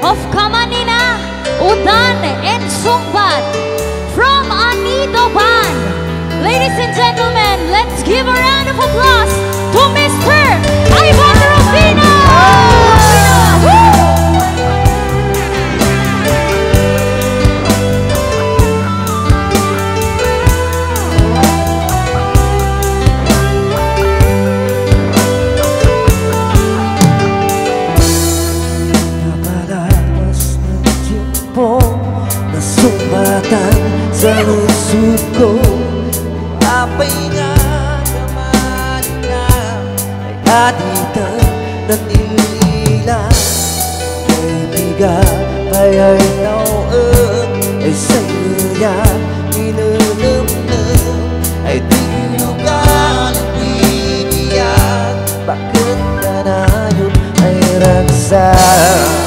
of Kamanina, Udan, and Sungbat from Anido Band. Ladies and gentlemen, let's give a round of applause to Mr. Ivan Rufino! Nasumbatan sa lusod ko, apay nga naman na ay aditan na nilila. Kaibigan kaya'y nauun ay sa'yo inunum-num ay di lugar bibiyag. Bakit ka na yun ay ragsak?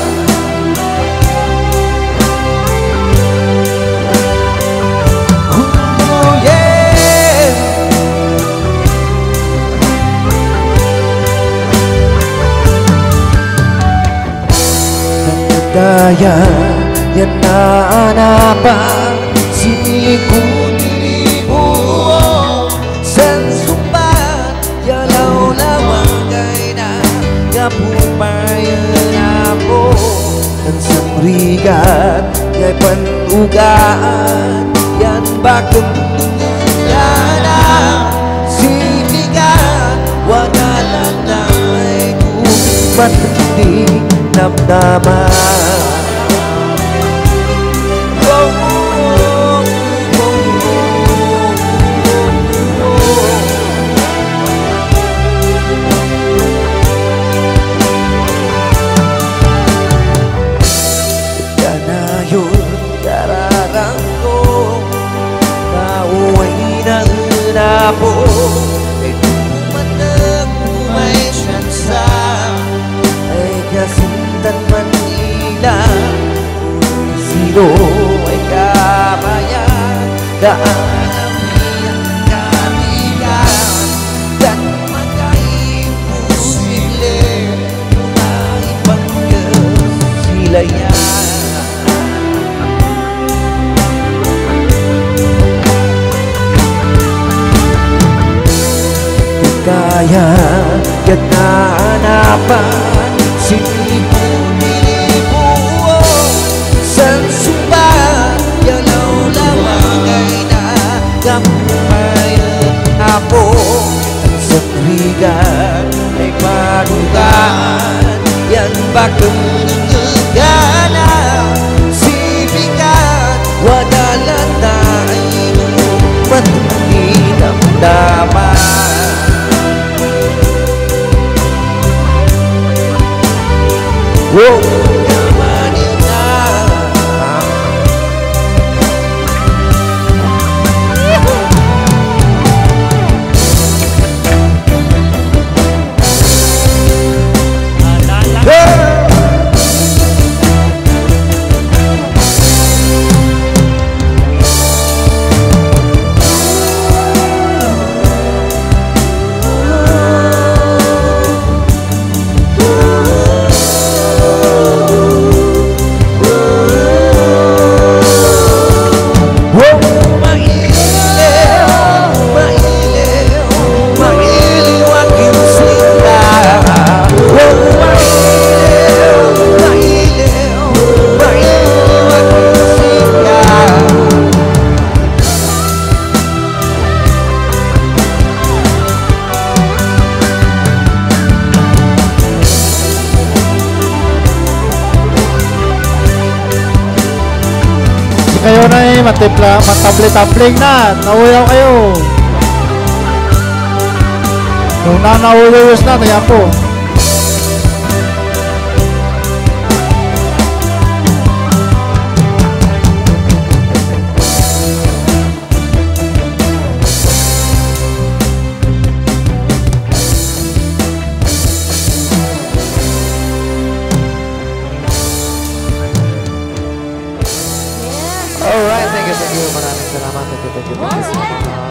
Daya yan na anapan sinikundiribo san sumbat yalaw lawagay na kapupayan ako ang samrigat yay panugaan yan bakit na sibigat wadalan na ay kumat hindi namnaman. Po ay tumatag may siyansa ay kasintan Manila sino ay kabayan daan ang iyang kabigan dan magkaimposible maipanggas sila yan. Kaya yan na hanapan sinipumilibo san sumbat yalaw lawagay na kapumayan apo sa krigan ay manugaan yan bakit gana sibigan wadalan na inyong matindamdaman. Whoa! Kayo na eh, matable-tabling na. Nauyaw kayo. Nung nanaulayos na, kaya po. Alright, thank you. Maraming salamat. Thank you so much.